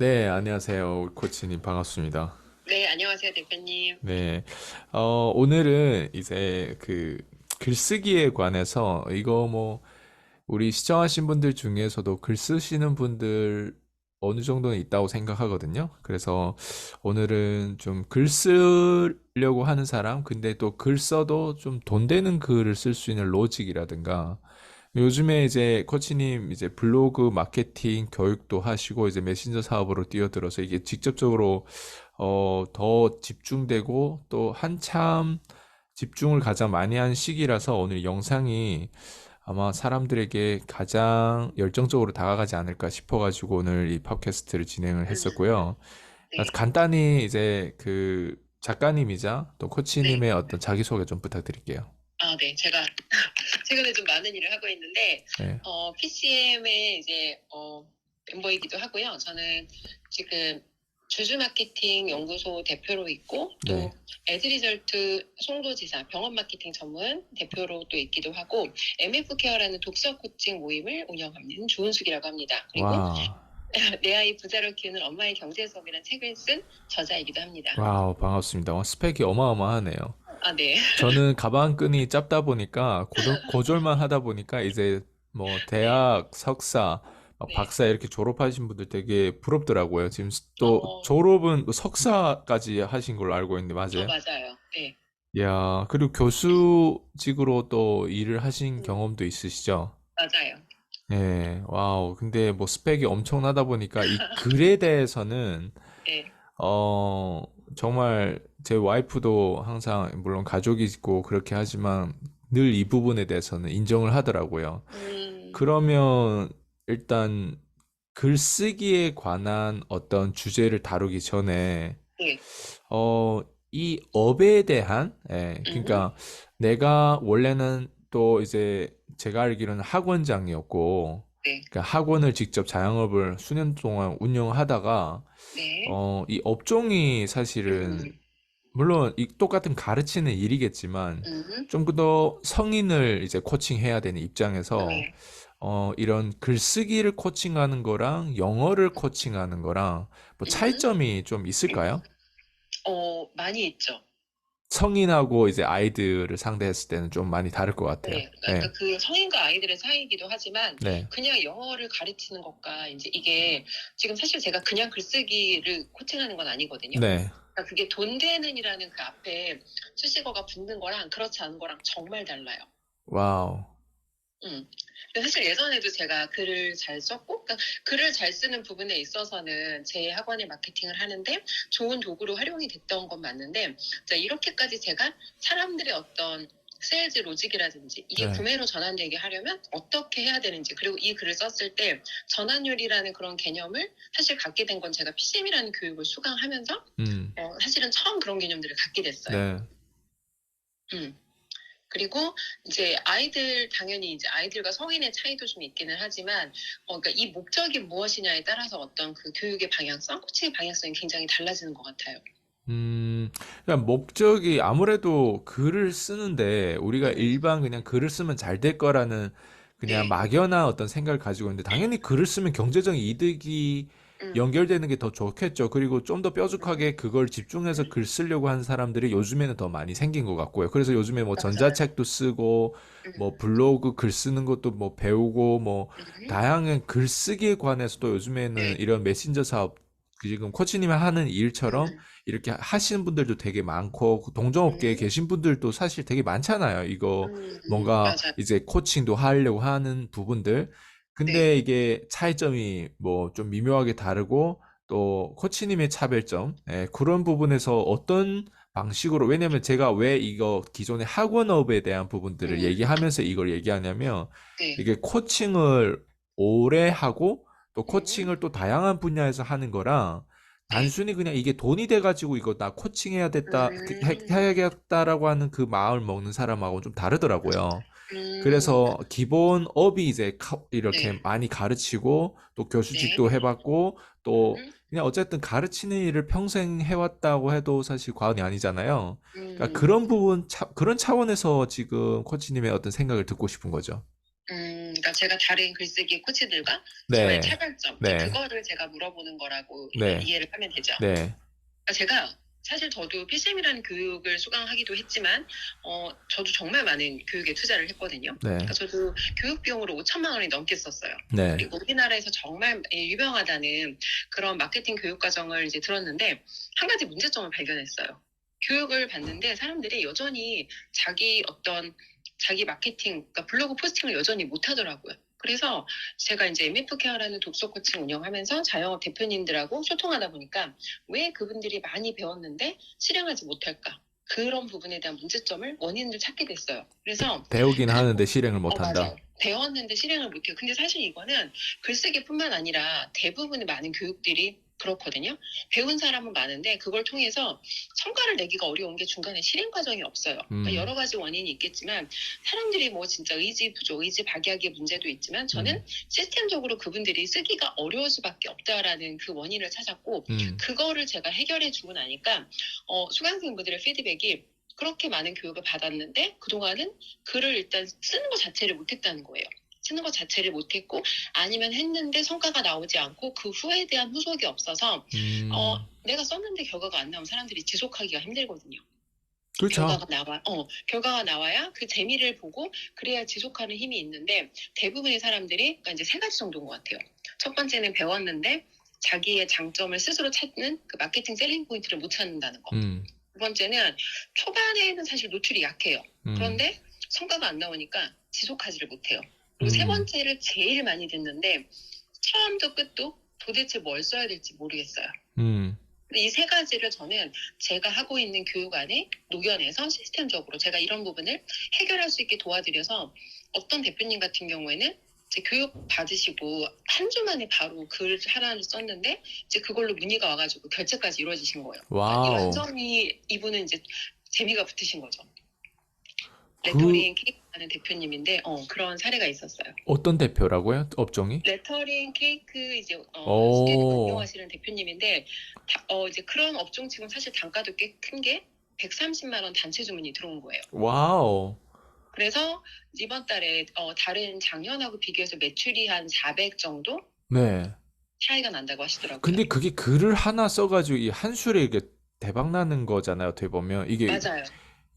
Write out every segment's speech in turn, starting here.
네, 안녕하세요. 우리 코치님 반갑습니다. 네, 안녕하세요, 대표님. 네, 오늘은 이제 글쓰기에 관해서 이거 뭐 우리 시청하신 분들 중에서도 글 쓰시는 분들 어느 정도는 있다고 생각하거든요. 그래서 오늘은 좀 글 쓰려고 하는 사람, 근데 또 글 써도 좀 돈 되는 글을 쓸 수 있는 로직이라든가 요즘에 이제 코치님 이제 블로그 마케팅 교육도 하시고 이제 메신저 사업으로 뛰어들어서 이게 직접적으로 더 집중되고 또 한참 집중을 가장 많이 한 시기라서 오늘 영상이 아마 사람들에게 가장 열정적으로 다가가지 않을까 싶어가지고 오늘 이 팟캐스트를 진행을 했었고요. 그래서 네. 간단히 이제 그 작가님이자 또 네. 코치님의 어떤 자기소개 좀 부탁드릴게요. 네. 제가 최근에 좀 많은 일을 하고 있는데, 네, PCM의 이제, 멤버이기도 하고요. 저는 지금 주주 마케팅 연구소 대표로 있고, 네. 또 에드리절트 송도지사 병원 마케팅 전문 대표로 또 있기도 하고, MF 케어라는 독서 코칭 모임을 운영하는 조은숙이라고 합니다. 그리고 와, 내 아이 부자로 키우는 엄마의 경제 수업이라는 책을 쓴 저자이기도 합니다. 와우, 반갑습니다. 스펙이 어마어마하네요. 네. 저는 가방끈이 짧다 보니까 고졸만 하다 보니까 이제 뭐 네. 대학, 석사, 막 네. 박사 이렇게 졸업하신 분들 되게 부럽더라고요. 지금 또 어, 졸업은 뭐 석사까지 하신 걸로 알고 있는데 맞아요? 맞아요. 네. 야, 그리고 교수직으로 또 일을 하신 음, 경험도 있으시죠? 맞아요. 네, 와우. 근데 뭐 스펙이 엄청나다 보니까 이 글에 대해서는 네. 어, 정말 제 와이프도 항상 물론 가족이 있고 그렇게 하지만 늘 이 부분에 대해서는 인정을 하더라고요. 음, 그러면 일단 글쓰기에 관한 어떤 주제를 다루기 전에 네. 이 업에 대한 음, 그러니까 내가 원래는 또 이제 제가 알기로는 학원장이었고 네. 그러니까 학원을 직접 자영업을 수년 동안 운영하다가 네. 이 업종이 사실은 음, 물론 이 똑같은 가르치는 일이겠지만 음, 좀 더 성인을 이제 코칭해야 되는 입장에서 네. 이런 글쓰기를 코칭하는 거랑 영어를 코칭하는 거랑 뭐 음, 차이점이 좀 있을까요? 많이 있죠. 성인하고 이제 아이들을 상대했을 때는 좀 많이 다를 것 같아요. 네. 그러니까 네, 그 성인과 아이들의 사이이기도 하지만 네, 그냥 영어를 가르치는 것과 이제 이게 지금 사실 제가 그냥 글쓰기를 코칭하는 건 아니거든요. 네. 그러니까 그게 돈 되는이라는 그 앞에 수식어가 붙는 거랑 그렇지 않은 거랑 정말 달라요. 와우. 음. 근데 사실 예전에도 제가 글을 잘 썼고, 그러니까 글을 잘 쓰는 부분에 있어서는 제 학원의 마케팅을 하는데 좋은 도구로 활용이 됐던 건 맞는데, 자, 이렇게까지 제가 사람들의 어떤 세일즈 로직이라든지 이게 네. 구매로 전환되게 하려면 어떻게 해야 되는지, 그리고 이 글을 썼을 때 전환율이라는 그런 개념을 사실 갖게 된 건 제가 PCM이라는 교육을 수강하면서 음, 사실은 처음 그런 개념들을 갖게 됐어요. 네. 음. 그리고 이제 아이들 당연히 이제 아이들과 성인의 차이도 좀 있기는 하지만 그러니까 이 목적이 무엇이냐에 따라서 어떤 그 교육의 방향성, 코칭의 방향성이 굉장히 달라지는 것 같아요. 그냥 목적이 아무래도 글을 쓰는데 우리가 음, 일반 그냥 글을 쓰면 잘 될 거라는 그냥 네, 막연한 어떤 생각을 가지고 있는데 당연히 글을 쓰면 경제적인 이득이 음, 연결되는 게 더 좋겠죠. 그리고 좀 더 음, 뾰족하게 그걸 집중해서 글 쓰려고 하는 사람들이 요즘에는 더 많이 생긴 것 같고요. 그래서 요즘에 뭐 맞아요. 전자책도 쓰고 음, 뭐 블로그 글 쓰는 것도 뭐 배우고 뭐 음, 다양한 글쓰기에 관해서도 요즘에는 네, 이런 메신저 사업 그 지금 코치님이 하는 일처럼 음, 이렇게 하시는 분들도 되게 많고 동종업계에 음, 계신 분들도 사실 되게 많잖아요. 이거 뭔가 맞아요. 이제 코칭도 하려고 하는 부분들. 네, 근데 이게 차이점이 뭐 좀 미묘하게 다르고 또 코치님의 차별점 그런 부분에서 어떤 방식으로 왜냐면 제가 왜 이거 기존의 학원업에 대한 부분들을 음, 얘기하면서 이걸 얘기하냐면 네, 이게 코칭을 오래 하고 또 음, 코칭을 또 다양한 분야에서 하는 거랑 네, 단순히 그냥 이게 돈이 돼가지고 이거 나 코칭해야 됐다, 음, 해야겠다라고 하는 그 마음을 먹는 사람하고 좀 다르더라고요. 음, 그래서 기본 업이 이제 이렇게 네, 많이 가르치고 또 네, 교수직도 해봤고 또 음, 그냥 어쨌든 가르치는 일을 평생 해왔다고 해도 사실 과언이 아니잖아요. 그러니까 음. 그런 부분, 그런 차원에서 지금 코치님의 어떤 생각을 듣고 싶은 거죠. 그러니까 제가 다른 글쓰기 코치들과 저의 네, 차별점, 이제 네, 그거를 제가 물어보는 거라고 네, 이해를 하면 되죠. 네, 그러니까 제가 사실 저도 PCM이라는 교육을 수강하기도 했지만, 저도 정말 많은 교육에 투자를 했거든요. 네, 그러니까 저도 교육 비용으로 5천만 원이 넘게 썼어요. 네, 그리고 우리나라에서 정말 유명하다는 그런 마케팅 교육 과정을 이제 들었는데, 한 가지 문제점을 발견했어요. 교육을 받는데 사람들이 여전히 자기 마케팅, 그러니까 블로그 포스팅을 여전히 못 하더라고요. 그래서 제가 이제 MF 케어라는 독서 코칭 운영하면서 자영업 대표님들하고 소통하다 보니까 왜 그분들이 많이 배웠는데 실행하지 못할까? 그런 부분에 대한 문제점을 원인을 찾게 됐어요. 그래서 배우긴 하는데 실행을 못한다. 맞아요. 배웠는데 실행을 못해요. 근데 사실 이거는 글쓰기뿐만 아니라 대부분의 많은 교육들이 그렇거든요. 배운 사람은 많은데 그걸 통해서 성과를 내기가 어려운 게 중간에 실행 과정이 없어요. 그러니까 여러 가지 원인이 있겠지만 사람들이 뭐 진짜 의지 부족, 의지 박약의 문제도 있지만 저는 시스템적으로 그분들이 쓰기가 어려울 수밖에 없다라는 그 원인을 찾았고 그거를 제가 해결해 주고 나니까 수강생분들의 피드백이 그렇게 많은 교육을 받았는데 그동안은 글을 일단 쓰는 것 자체를 못했다는 거예요. 쓰는 것 자체를 못했고 아니면 했는데 성과가 나오지 않고 그 후에 대한 후속이 없어서 내가 썼는데 결과가 안 나오면 사람들이 지속하기가 힘들거든요. 그렇죠. 결과가 나와야 그 재미를 보고 그래야 지속하는 힘이 있는데 대부분의 사람들이 그러니까 이제 세 가지 정도인 것 같아요. 첫 번째는 배웠는데 자기의 장점을 스스로 찾는 그 마케팅 셀링 포인트를 못 찾는다는 거. 두 번째는 초반에는 사실 노출이 약해요. 그런데 성과가 안 나오니까 지속하지를 못해요. 그리고 세 번째를 제일 많이 듣는데 처음도 끝도 도대체 뭘 써야 될지 모르겠어요. 근데 이 세 가지를 저는 제가 하고 있는 교육 안에 녹여내서 시스템적으로 제가 이런 부분을 해결할 수 있게 도와드려서 어떤 대표님 같은 경우에는 이제 교육 받으시고 한 주 만에 바로 글 하나를 썼는데 이제 그걸로 문의가 와가지고 결제까지 이루어지신 거예요. 그러니까 와우. 완전히 이분은 이제 재미가 붙으신 거죠. 그 레터링 케이크하는 대표님인데 그런 사례가 있었어요. 어떤 대표라고요? 업종이? 레터링 케이크 이제 스튜디오 오, 운영하시는 대표님인데 이제 그런 업종 치곤 사실 단가도 꽤 큰 게 130만 원 단체 주문이 들어온 거예요. 와우. 그래서 이번 달에 다른 작년하고 비교해서 매출이 한 400 정도 네. 차이가 난다고 하시더라고요. 근데 그게 글을 하나 써가지고 이 한 술에 이게 대박 나는 거잖아요. 어떻게 보면 이게 맞아요.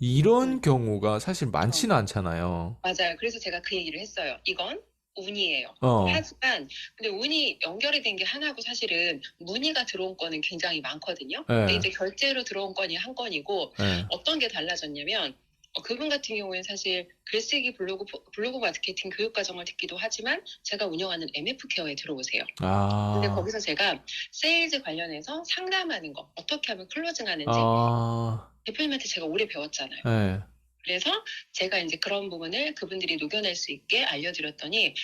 이런 경우가 사실 많지는 않잖아요. 맞아요. 그래서 제가 그 얘기를 했어요. 이건 운이에요. 어, 하지만 근데 운이 연결이 된 게 하나고 사실은 문의가 들어온 건은 굉장히 많거든요. 네. 근데 이제 결제로 들어온 건이 한 건이고 네. 어떤 게 달라졌냐면 그분 같은 경우에는 사실 글쓰기 블로그 마케팅 교육 과정을 듣기도 하지만 제가 운영하는 MF 케어에 들어오세요. 근데 아, 거기서 제가 세일즈 관련해서 상담하는 거 어떻게 하면 클로징 하는지 대표님한테 제가 오래 배웠잖아요. 네. 그래서 제가 이제 그런 부분을 그분들이 녹여낼 수 있게 알려드렸더니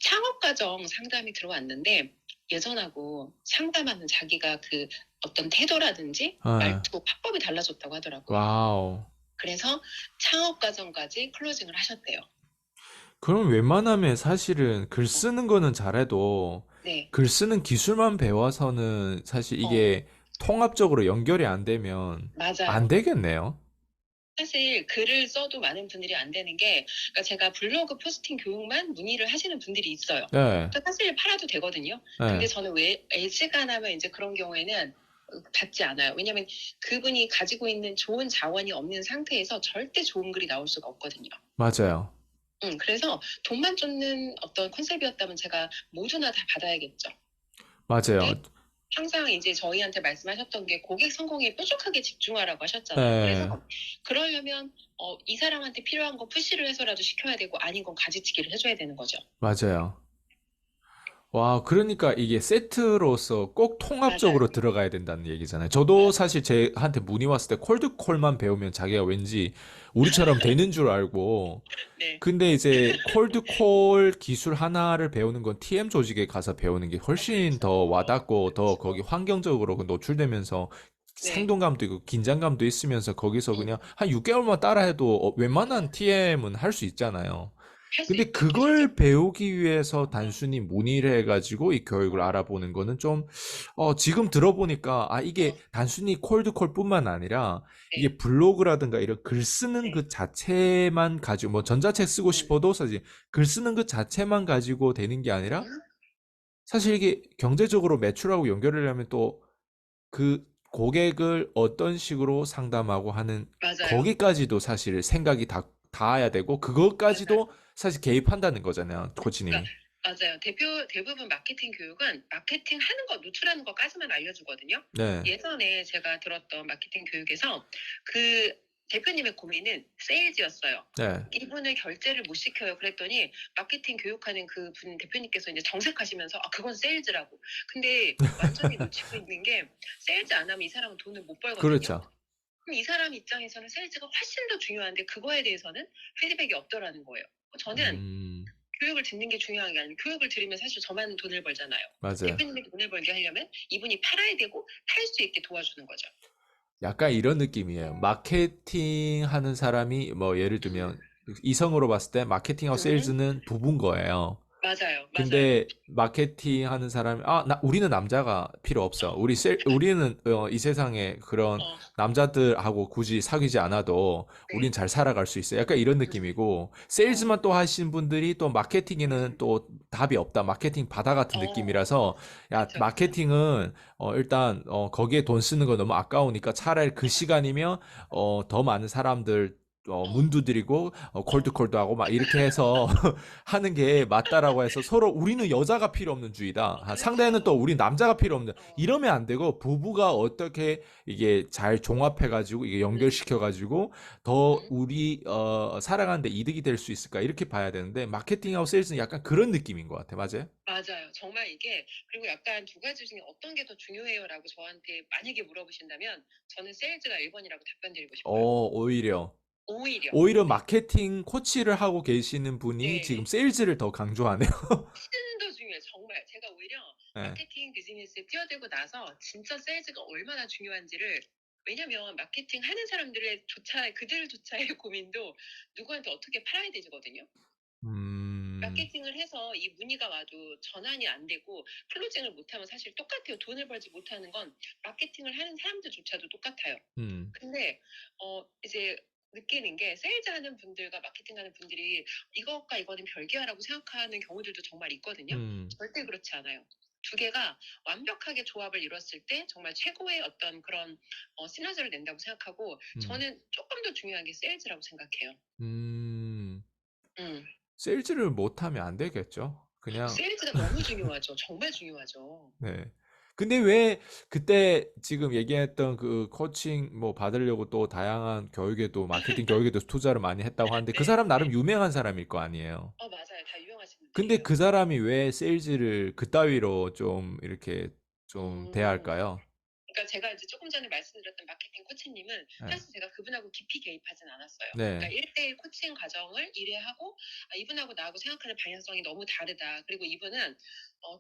창업 과정 상담이 들어왔는데 예전하고 상담하는 자기가 그 어떤 태도라든지 네. 말투 화법이 달라졌다고 하더라고요. 와우. 그래서 창업 과정까지 클로징을 하셨대요. 그럼 웬만하면 사실은 글 쓰는 거는 잘해도 네, 글 쓰는 기술만 배워서는 사실 이게 통합적으로 연결이 안 되면 안 맞아요. 되겠네요. 사실 글을 써도 많은 분들이 안 되는 게 그러니까 제가 블로그 포스팅 교육만 문의를 하시는 분들이 있어요. 네. 그러니까 사실 팔아도 되거든요. 네. 근데 저는 왜 애지간하면 이제 그런 경우에는 받지 않아요. 왜냐하면 그분이 가지고 있는 좋은 자원이 없는 상태에서 절대 좋은 글이 나올 수가 없거든요. 맞아요. 그래서 돈만 쫓는 어떤 컨셉이었다면 제가 모두나 다 받아야겠죠. 맞아요. 근데 항상 이제 저희한테 말씀하셨던 게 고객 성공에 뾰족하게 집중하라고 하셨잖아요. 네. 그래서 그러려면 이 사람한테 필요한 거 푸시를 해서라도 시켜야 되고 아닌 건 가지치기를 해줘야 되는 거죠. 맞아요. 와, 그러니까 이게 세트로서 꼭 통합적으로 맞아요. 들어가야 된다는 얘기잖아요. 저도 사실 제한테 문의 왔을 때 콜드콜만 배우면 자기가 왠지 우리처럼 되는 줄 알고 네. 근데 이제 콜드콜 기술 하나를 배우는 건 TM 조직에 가서 배우는 게 훨씬 더 와닿고 더 거기 환경적으로 노출되면서 네. 생동감도 있고 긴장감도 있으면서 거기서 그냥 한 6개월만 따라해도 웬만한 TM은 할 수 있잖아요. 할 수 근데 있는 기술적. 그걸 배우기 위해서 어, 단순히 문의를 해가지고 이 교육을 알아보는 거는 좀, 지금 들어보니까, 이게 어, 단순히 콜드콜뿐만 아니라, 네, 이게 블로그라든가 이런 글 쓰는 네, 그 자체만 가지고, 뭐 전자책 쓰고 음, 싶어도 사실 글 쓰는 그 자체만 가지고 되는 게 아니라, 음, 사실 이게 경제적으로 매출하고 연결을 하려면 또 그 고객을 어떤 식으로 상담하고 하는 맞아요. 거기까지도 사실 생각이 다 닿아야 되고 맞아요. 그것까지도 사실 개입한다는 거잖아요, 그러니까 코치님이. 맞아요. 대부분 마케팅 교육은 마케팅 하는 거, 노출하는 것까지만 알려주거든요. 네, 예전에 제가 들었던 마케팅 교육에서 그 대표님의 고민은 세일즈였어요. 네. 이분을 결제를 못 시켜요. 그랬더니 마케팅 교육하는 그 분 대표님께서 이제 정색하시면서 그건 세일즈라고. 근데 완전히 놓치고 있는 게 세일즈 안 하면 이 사람은 돈을 못 벌거든요. 그렇죠. 그럼 이 사람 입장에서는 세일즈가 훨씬 더 중요한데 그거에 대해서는 피드백이 없더라는 거예요. 저는 음, 교육을 듣는 게 중요한 게 아니고 교육을 들으면 사실 저만 돈을 벌잖아요. 맞아요. 대표님이 돈을 벌게 하려면 이분이 팔아야 되고 팔 수 있게 도와주는 거죠. 약간 이런 느낌이에요. 마케팅 하는 사람이 뭐 예를 들면 이성으로 봤을 때 마케팅하고 음, 세일즈는 부부인 거예요. 맞아요, 맞아요. 근데 마케팅 하는 사람이 우리는 남자가 필요 없어. 어, 우리는 이 세상에 그런 어, 남자들하고 굳이 사귀지 않아도 우린 네, 잘 살아갈 수 있어. 약간 이런 느낌이고 어, 세일즈만 또 하신 분들이 또 마케팅에는 또 답이 없다. 마케팅 바다 같은 느낌이라서 야, 그쵸, 그쵸. 마케팅은 일단 거기에 돈 쓰는 거 너무 아까우니까 차라리 그 시간이면 더 많은 사람들 문 어, 두드리고 어, 콜드콜도 하고 막 이렇게 해서 하는 게 맞다라고 해서 서로 우리는 여자가 필요 없는 주의다. 상대는 또 그렇죠. 우리 남자가 필요 없는. 어, 이러면 안 되고 부부가 어떻게 이게 잘 종합해가지고 이게 음, 연결시켜가지고 더 음, 우리 살아가는데 이득이 될 수 있을까 이렇게 봐야 되는데 마케팅하고 세일즈는 약간 그런 느낌인 것 같아. 맞아요? 맞아요. 정말 이게 그리고 약간 두 가지 중에 어떤 게 더 중요해요라고 저한테 만약에 물어보신다면 저는 세일즈가 1번이라고 답변 드리고 싶어요. 오히려. 오히려. 오히려 네. 마케팅 코치를 하고 계시는 분이 지금 네. 세일즈를 더 강조하네요. 훨씬 더 중요해요. 정말 제가 오히려 네. 마케팅 비즈니스에 뛰어들고 나서 진짜 세일즈가 얼마나 중요한지를 왜냐면 마케팅 하는 사람들의 그들조차의 고민도 누구한테 어떻게 팔아야 되거든요. 음, 마케팅을 해서 이 문의가 와도 전환이 안 되고 클로징을 못하면 사실 똑같아요. 돈을 벌지 못하는 건 마케팅을 하는 사람들조차도 똑같아요. 음, 근데 이제 느끼는 게 세일즈 하는 분들과 마케팅 하는 분들이 이것과 이거는 별개라고 생각하는 경우들도 정말 있거든요. 음, 절대 그렇지 않아요. 두 개가 완벽하게 조합을 이뤘을 때 정말 최고의 어떤 그런 시너지를 낸다고 생각하고 음, 저는 조금 더 중요한 게 세일즈라고 생각해요. 음. 음. 세일즈를 못하면 안 되겠죠. 그냥, 세일즈가 너무 중요하죠. 정말 중요하죠. 네. 근데 왜 그때 지금 얘기했던 그 코칭 뭐 받으려고 또 다양한 교육에도, 마케팅 교육에도 투자를 많이 했다고 하는데 그 네, 사람 네. 나름 유명한 사람일 거 아니에요. 맞아요. 다 유명하신 근데 분들이에요. 그 사람이 왜 세일즈를 그따위로 좀 이렇게 좀 음. 대할까요? 그러니까 제가 이제 조금 전에 말씀드렸던 마케팅 코치님은 네. 사실 제가 그분하고 깊이 개입하진 않았어요. 그러니까 네. 1대1 코칭 과정을 1회 하고 이분하고 나하고 생각하는 방향성이 너무 다르다. 그리고 이분은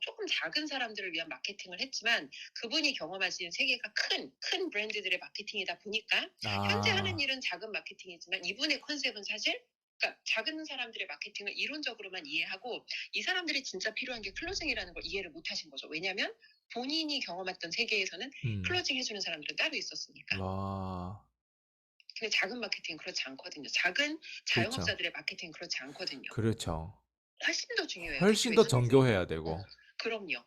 조금 작은 사람들을 위한 마케팅을 했지만 그분이 경험하신 세계가 큰 브랜드들의 마케팅이다 보니까 현재 하는 아, 일은 작은 마케팅이지만 이분의 컨셉은 사실 그러니까 작은 사람들의 마케팅을 이론적으로만 이해하고 이 사람들이 진짜 필요한 게 클로징이라는 걸 이해를 못 하신 거죠. 왜냐하면 본인이 경험했던 세계에서는 음, 클로징 해주는 사람들은 따로 있었으니까. 와, 근데 작은 마케팅은 그렇지 않거든요. 작은 그렇죠. 자영업자들의 마케팅은 그렇지 않거든요. 그렇죠. 훨씬 더 중요해요. 훨씬 대표의 더 손에서. 정교해야 되고. 그럼요.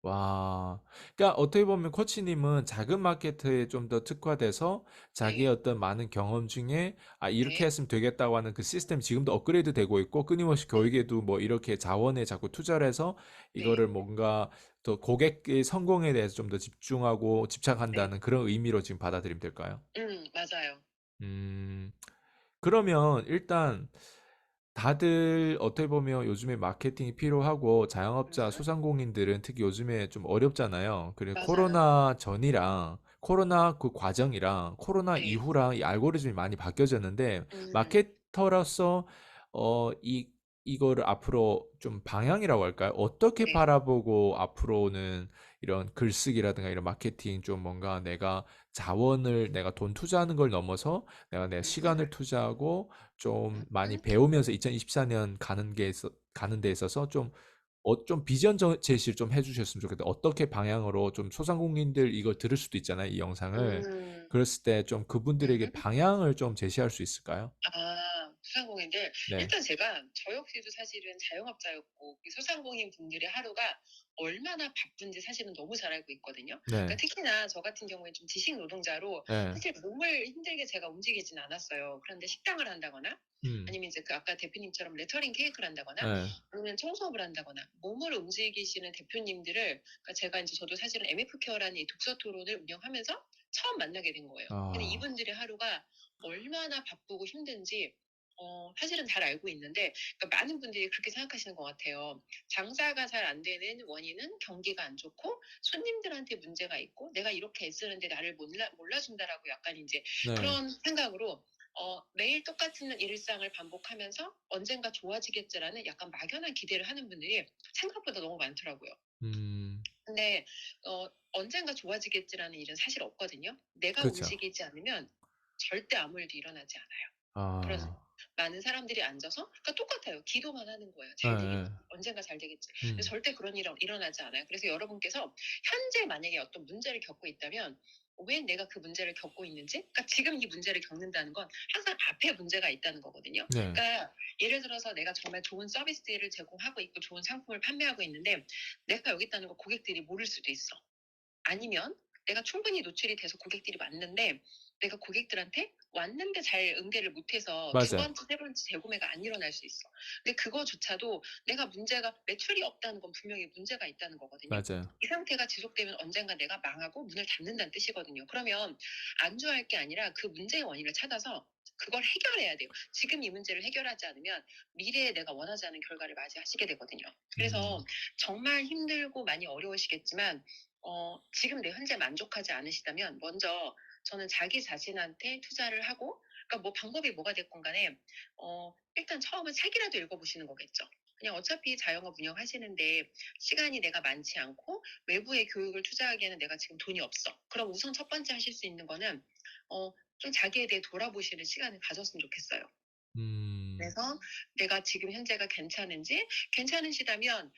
와. 그러니까 어떻게 보면 코치님은 작은 마케트에 좀 더 특화돼서 자기의 네. 어떤 많은 경험 중에 이렇게 네. 했으면 되겠다고 하는 그 시스템이 지금도 업그레이드 되고 있고 끊임없이 네. 교육에도 뭐 이렇게 자원에 자꾸 투자를 해서 이거를 네. 뭔가 더 고객의 성공에 대해서 좀 더 집중하고 네. 집착한다는 그런 의미로 지금 받아들이면 될까요? 맞아요. 음. 그러면 일단 다들 어떻게 보면 요즘에 마케팅이 필요하고 자영업자 음, 소상공인들은 특히 요즘에 좀 어렵잖아요. 그리고 맞아요. 코로나 전이랑 코로나 그 과정이랑 코로나 네. 이후랑 이 알고리즘이 많이 바뀌어졌는데 음, 마케터로서 이 이거를 앞으로 좀 방향이라고 할까요? 어떻게 네. 바라보고 앞으로는 이런 글쓰기라든가 이런 마케팅 좀 뭔가 내가 돈 투자하는 걸 넘어서 내가 내 음, 시간을 투자하고 좀 많이 음. 배우면서 2024년 가는 데 있어서 좀 비전 제시를 좀 해주셨으면 좋겠다. 어떻게 방향으로 좀 소상공인들 이걸 들을 수도 있잖아요, 이 영상을. 음, 그랬을 때 좀 그분들에게 음. 방향을 좀 제시할 수 있을까요? 소상공인들. 네. 일단 제가 저 역시도 사실은 자영업자였고 그 소상공인 분들의 하루가 얼마나 바쁜지 사실은 너무 잘 알고 있거든요. 그러니까 네. 특히나 저 같은 경우에 좀 지식 노동자로 네. 사실 몸을 힘들게 제가 움직이진 않았어요. 그런데 식당을 한다거나 음. 아니면 이제 그 아까 대표님처럼 레터링 케이크를 한다거나 네. 아니면 청소업을 한다거나 몸을 움직이시는 대표님들을 그러니까 제가 이제 저도 사실은 MF 케어라는 이 독서 토론을 운영하면서 처음 만나게 된 거예요. 근데 아, 이분들의 하루가 얼마나 바쁘고 힘든지 사실은 잘 알고 있는데 그러니까 많은 분들이 그렇게 생각하시는 것 같아요. 장사가 잘 안 되는 원인은 경기가 안 좋고 손님들한테 문제가 있고 내가 이렇게 애쓰는데 나를 몰라준다라고 약간 이제 네. 그런 생각으로 매일 똑같은 일상을 반복하면서 언젠가 좋아지겠지라는 약간 막연한 기대를 하는 분들이 생각보다 너무 많더라고요. 음, 근데 언젠가 좋아지겠지라는 일은 사실 없거든요. 내가 그쵸. 움직이지 않으면 절대 아무 일도 일어나지 않아요. 그런 아, 많은 사람들이 앉아서 그러니까 똑같아요. 기도만 하는 거예요. 예, 잘 되겠지. 예. 언젠가 잘 되겠지. 근데 음, 절대 그런 일은 일어나지 않아요. 그래서 여러분께서 현재 만약에 어떤 문제를 겪고 있다면 왜 내가 그 문제를 겪고 있는지, 그러니까 지금 이 문제를 겪는다는 건 항상 앞에 문제가 있다는 거거든요. 네. 그러니까 예를 들어서 내가 정말 좋은 서비스를 제공하고 있고 좋은 상품을 판매하고 있는데 내가 여기 있다는 걸 고객들이 모를 수도 있어. 아니면 내가 충분히 노출이 돼서 고객들이 왔는데 내가 고객들한테 왔는데 잘 응대를 못해서 두 맞아요. 번째, 세 번째 재구매가 안 일어날 수 있어. 근데 그거조차도 내가 문제가 매출이 없다는 건 분명히 문제가 있다는 거거든요. 맞아요. 이 상태가 지속되면 언젠가 내가 망하고 문을 닫는다는 뜻이거든요. 그러면 안주할 게 아니라 그 문제의 원인을 찾아서 그걸 해결해야 돼요. 지금 이 문제를 해결하지 않으면 미래에 내가 원하지 않은 결과를 맞이하시게 되거든요. 그래서 음, 정말 힘들고 많이 어려우시겠지만 지금 내 현재 만족하지 않으시다면 먼저 저는 자기 자신한테 투자를 하고 그러니까 뭐 방법이 뭐가 됐건 간에 일단 처음은 책이라도 읽어보시는 거겠죠. 그냥 어차피 자영업 운영하시는데 시간이 내가 많지 않고 외부의 교육을 투자하기에는 내가 지금 돈이 없어. 그럼 우선 첫 번째 하실 수 있는 거는 좀 자기에 대해 돌아보시는 시간을 가졌으면 좋겠어요. 음, 그래서 내가 지금 현재가 괜찮은지, 괜찮으시다면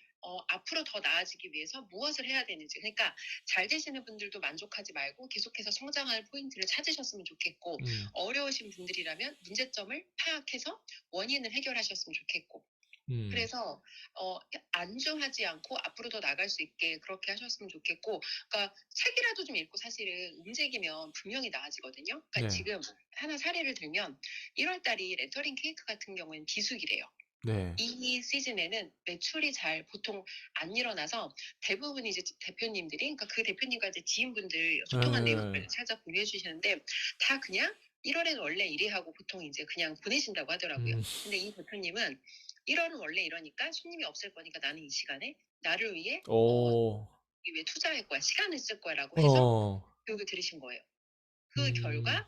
앞으로 더 나아지기 위해서 무엇을 해야 되는지. 그러니까 잘 되시는 분들도 만족하지 말고 계속해서 성장할 포인트를 찾으셨으면 좋겠고, 음, 어려우신 분들이라면 문제점을 파악해서 원인을 해결하셨으면 좋겠고. 음, 그래서 안주하지 않고 앞으로 더 나갈 수 있게 그렇게 하셨으면 좋겠고, 그러니까 책이라도 좀 읽고 사실은 움직이면 분명히 나아지거든요. 그러니까 네. 지금 하나 사례를 들면 1월 달이 레터링 케이크 같은 경우에는 비수기래요. 네. 이 시즌에는 매출이 잘 보통 안 일어나서 대부분 이제 대표님들이 그러니까 그 대표님과 이제 지인분들 소통한 예, 내용을 살짝 공유해 주시는데 다 그냥 1월에는 원래 이래 하고 보통 이제 그냥 보내신다고 하더라고요. 음, 근데 이 대표님은 1월은 원래 이러니까 손님이 없을 거니까 나는 이 시간에 나를 위해 오, 왜 투자할 거야 시간을 쓸 거야라고 해서 어, 교육을 들으신 거예요. 그 음. 결과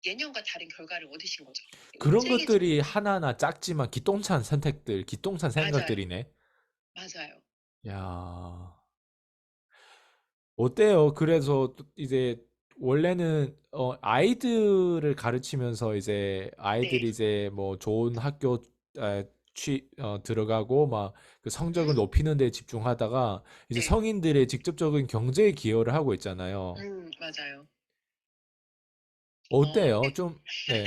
예년과 다른 결과를 얻으신 거죠. 그런 움직이지 것들이 하나하나 작지만 기똥찬 맞아요. 생각들이네. 맞아요. 야, 어때요? 그래서 이제 원래는 아이들을 가르치면서 이제 네. 아이들이 이제 뭐 좋은 학교 들어가고 막 그 성적을 음, 높이는 데 집중하다가 이제 네. 성인들의 직접적인 경제에 기여를 하고 있잖아요. 맞아요. 어때요? 좀, 네.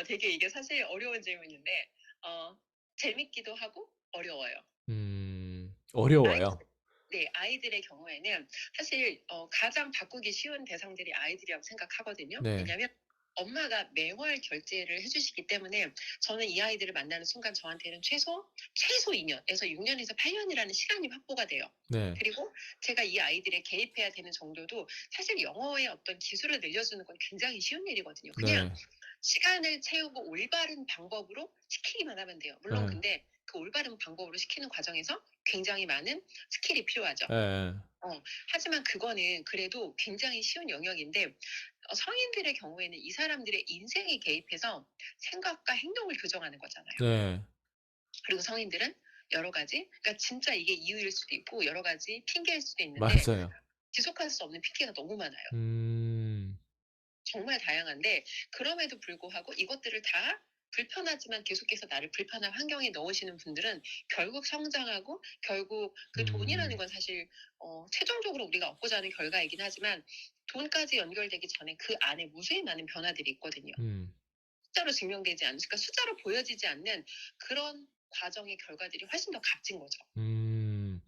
되게 이게 사실 어려운 질문인데, 재밌기도 하고 어려워요. 아이들, 어려워요. 네, 아이들의 경우에는 사실 가장 바꾸기 쉬운 대상들이 아이들이라고 생각하거든요. 네. 왜냐하면 엄마가 매월 결제를 해주시기 때문에 저는 이 아이들을 만나는 순간 저한테는 최소 2년에서 6년에서 8년이라는 시간이 확보가 돼요. 네. 그리고 제가 이 아이들에 개입해야 되는 정도도 사실 영어의 어떤 기술을 늘려주는 건 굉장히 쉬운 일이거든요. 그냥 네. 시간을 채우고 올바른 방법으로 시키기만 하면 돼요. 물론 네. 근데 그 올바른 방법으로 시키는 과정에서 굉장히 많은 스킬이 필요하죠. 네. 하지만 그거는 그래도 굉장히 쉬운 영역인데 성인들의 경우에는 이 사람들의 인생에 개입해서 생각과 행동을 교정하는 거잖아요. 네. 그리고 성인들은 여러 가지, 그러니까 진짜 이게 이유일 수도 있고 여러 가지 핑계일 수도 있는데 맞아요. 지속할 수 없는 핑계가 너무 많아요. 음, 정말 다양한데 그럼에도 불구하고 이것들을 다 불편하지만 계속해서 나를 불편한 환경에 넣으시는 분들은 결국 성장하고 결국 그 돈이라는 음, 건 사실 최종적으로 우리가 얻고자 하는 결과이긴 하지만 돈까지 연결되기 전에 그 안에 무수히 많은 변화들이 있거든요. 음, 숫자로 증명되지 않는, 그러니까 숫자로 보여지지 않는 그런 과정의 결과들이 훨씬 더 값진 거죠. 음.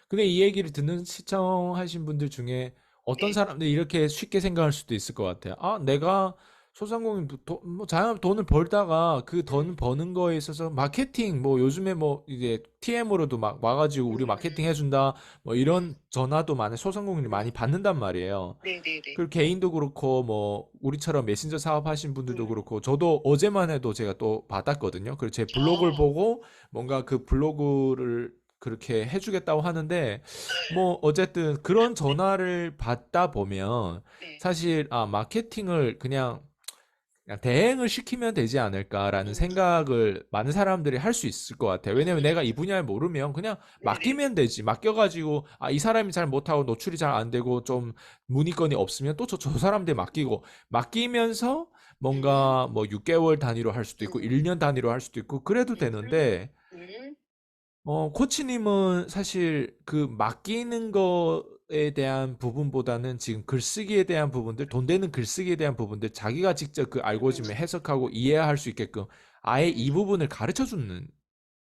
근데 이 얘기를 듣는 시청하신 분들 중에 어떤 네. 사람들이 이렇게 쉽게 생각할 수도 있을 것 같아요. 아, 내가 소상공인 뭐 자영업 돈을 벌다가 그 돈 음, 버는 거에 있어서 마케팅 뭐 요즘에 뭐 이제 TM으로도 막 와가지고 우리 마케팅 해준다 뭐 음, 이런 전화도 많이 소상공인이 많이 받는단 말이에요. 네네네. 그리고 개인도 그렇고 뭐 우리처럼 메신저 사업하신 분들도 음, 그렇고 저도 어제만 해도 제가 또 받았거든요. 그리고 제 블로그를 어, 보고 뭔가 그 블로그를 그렇게 해주겠다고 하는데 뭐 어쨌든 그런 전화를 받다 보면 네. 사실 아 마케팅을 그냥 대행을 시키면 되지 않을까라는 음, 생각을 많은 사람들이 할 수 있을 것 같아요. 왜냐면 내가 이 분야를 모르면 그냥 네네. 맡기면 되지. 맡겨가지고, 아, 이 사람이 잘 못하고 노출이 잘 안 되고 좀 문의건이 없으면 또 저 사람한테 맡기고, 맡기면서 음, 뭔가 뭐 6개월 단위로 할 수도 있고, 음, 1년 단위로 할 수도 있고, 그래도 음, 되는데, 음, 코치님은 사실 그 맡기는 거에 대한 부분보다는 지금 글쓰기에 대한 부분들, 돈 되는 글쓰기에 대한 부분들, 자기가 직접 그 알고리즘을 해석하고 이해할 수 있게끔 아예 음. 이 부분을 가르쳐 주는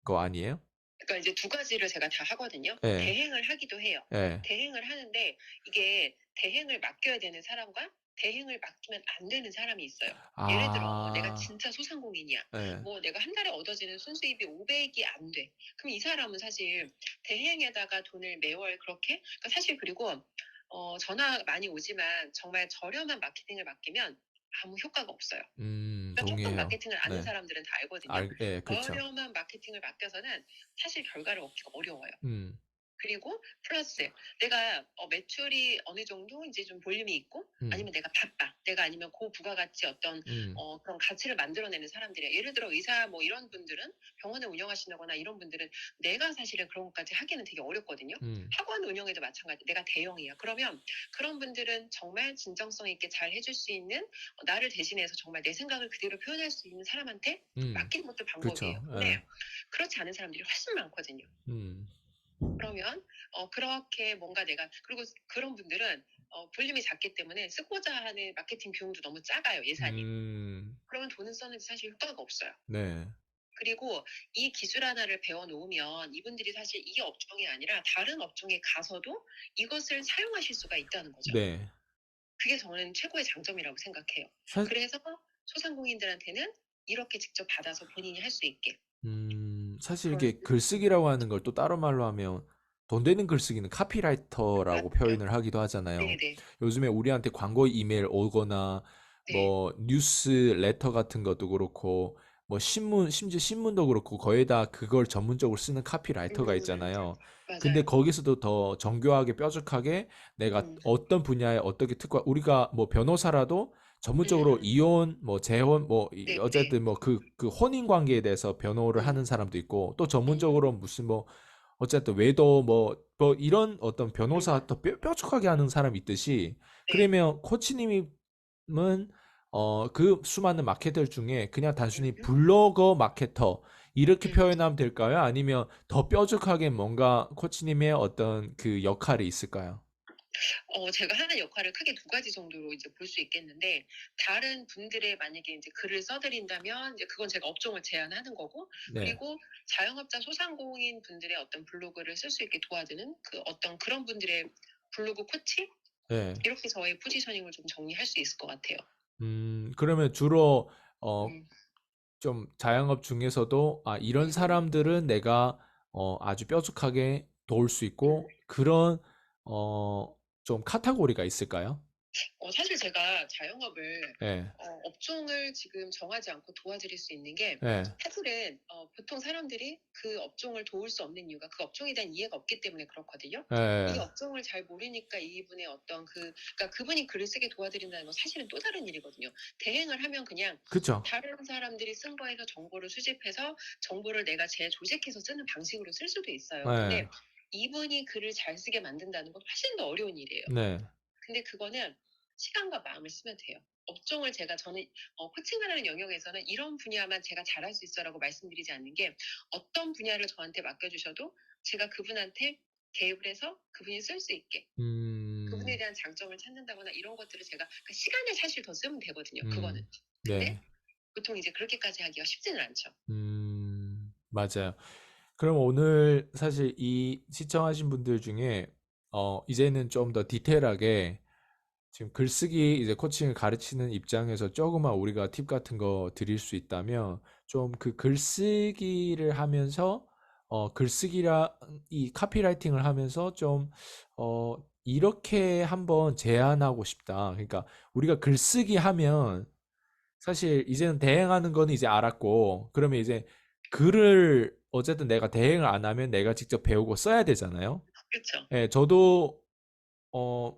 거 아니에요? 그러니까 이제 두 가지를 제가 다 하거든요. 예, 대행을 하기도 해요. 예. 대행을 하는데 이게 대행을 맡겨야 되는 사람과 대행을 맡기면 안 되는 사람이 있어요. 예를 들어 내가 아, 진짜 소상공인이야. 예. 뭐 내가 한 달에 얻어지는 순수입이 500이 안 돼. 그럼 이 사람은 사실 대행에다가 돈을 매월 그렇게, 그러니까 사실 그리고 전화 많이 오지만 정말 저렴한 마케팅을 맡기면 아무 효과가 없어요. 그러니까 조금 동의해요. 마케팅을 아는 네. 사람들은 다 알거든요. 예, 그쵸. 저렴한 마케팅을 맡겨서는 사실 결과를 얻기가 어려워요. 음, 그리고 플러스 내가 매출이 어느 정도 이제 좀 볼륨이 있고 음, 아니면 내가 바빠. 내가 아니면 고부가가치 어떤 음, 그런 가치를 만들어내는 사람들이야. 예를 들어 의사 뭐 이런 분들은 병원을 운영하시거나 이런 분들은 내가 사실은 그런 것까지 하기는 되게 어렵거든요. 음, 학원 운영에도 마찬가지. 내가 대형이야. 그러면 그런 분들은 정말 진정성 있게 잘 해줄 수 있는 나를 대신해서 정말 내 생각을 그대로 표현할 수 있는 사람한테 음. 맡기는 것도 방법이에요. 그쵸. 예. 근데 그렇지 않은 사람들이 훨씬 많거든요. 음, 그러면 그렇게 뭔가 내가, 그리고 그런 분들은 볼륨이 작기 때문에 쓰고자 하는 마케팅 비용도 너무 작아요, 예산이. 음, 그러면 돈은 썼는데 사실 효과가 없어요. 네. 그리고 이 기술 하나를 배워놓으면 이분들이 사실 이 업종이 아니라 다른 업종에 가서도 이것을 사용하실 수가 있다는 거죠. 네. 그게 저는 최고의 장점이라고 생각해요. 사, 그래서 소상공인들한테는 이렇게 직접 받아서 본인이 할 수 있게 사실 그런. 이게 글쓰기라고 하는 걸 또 다른 말로 하면 돈 되는 글쓰기는 카피라이터라고 맞죠. 표현을 하기도 하잖아요. 네네. 요즘에 우리한테 광고 이메일 오거나 네. 뭐 뉴스 레터 같은 것도 그렇고 뭐 신문, 심지어 신문도 그렇고 거의 다 그걸 전문적으로 쓰는 카피라이터가 음, 있잖아요. 근데 맞아요. 거기서도 더 정교하게 뾰족하게 내가 음, 어떤 분야에 어떻게 우리가 뭐 변호사라도 전문적으로 음, 이혼, 뭐 재혼, 뭐 네, 네. 어쨌든 뭐 그 혼인 관계에 대해서 변호를 음, 하는 사람도 있고 또 음, 전문적으로 무슨 뭐 어쨌든 외도 뭐 이런 어떤 변호사 음, 더 뾰족하게 하는 사람이 있듯이 네. 그러면 코치님은 그 수많은 마케터 중에 그냥 단순히 음, 블로거 마케터 이렇게 음. 표현하면 될까요? 아니면 더 뾰족하게 뭔가 코치님의 어떤 그 역할이 있을까요? 제가 하는 역할을 크게 두 가지 정도로 이제 볼 수 있겠는데, 다른 분들의 만약에 이제 글을 써드린다면, 이제 그건 제가 업종을 제한하는 거고, 네. 그리고 자영업자 소상공인 분들의 어떤 블로그를 쓸 수 있게 도와주는 그 어떤 그런 분들의 블로그 코치? 네. 이렇게 저의 포지셔닝을 좀 정리할 수 있을 것 같아요. 그러면 주로 어, 음, 좀 자영업 중에서도 아, 이런 음, 사람들은 내가 아주 뾰족하게 도울 수 음. 있고 그런 어, 좀 카테고리가 있을까요? 사실 제가 자영업을 예, 업종을 지금 정하지 않고 도와드릴 수 있는 게 예, 사실은 보통 사람들이 그 업종을 도울 수 없는 이유가 그 업종에 대한 이해가 없기 때문에 그렇거든요. 이 예, 업종을 잘 모르니까 이분의 어떤 그러니까 그분이 글을 쓰게 도와드린다는 건 사실은 또 다른 일이거든요. 대행을 하면 그냥 그쵸. 다른 사람들이 쓴 거에서 정보를 수집해서 정보를 내가 재조직해서 쓰는 방식으로 쓸 수도 있어요. 예, 근데 이분이 글을 잘 쓰게 만든다는 건 훨씬 더 어려운 일이에요. 네, 근데 그거는 시간과 마음을 쓰면 돼요. 업종을 저는 코칭을 하는 영역에서는 이런 분야만 제가 잘할 수 있어라고 말씀드리지 않는 게 어떤 분야를 저한테 맡겨주셔도 제가 그분한테 개입을 해서 그분이 쓸 수 있게 그분에 대한 장점을 찾는다거나 이런 것들을 제가 그러니까 시간을 사실 더 쓰면 되거든요. 그거는. 근데 네, 보통 이제 그렇게까지 하기가 쉽지는 않죠. 맞아요. 그럼 오늘 사실 이 시청하신 분들 중에 이제는 좀 더 디테일하게 지금 글쓰기 이제 코칭을 가르치는 입장에서 조금만 우리가 팁 같은 거 드릴 수 있다면 좀 그 글쓰기를 하면서 글쓰기라 이 카피라이팅을 하면서 좀 이렇게 한번 제안하고 싶다. 그러니까 우리가 글쓰기 하면 사실 이제는 대행하는 거는 이제 알았고 그러면 이제 글을 어쨌든 내가 대행을 안 하면 내가 직접 배우고 써야 되잖아요. 그렇죠. 예, 저도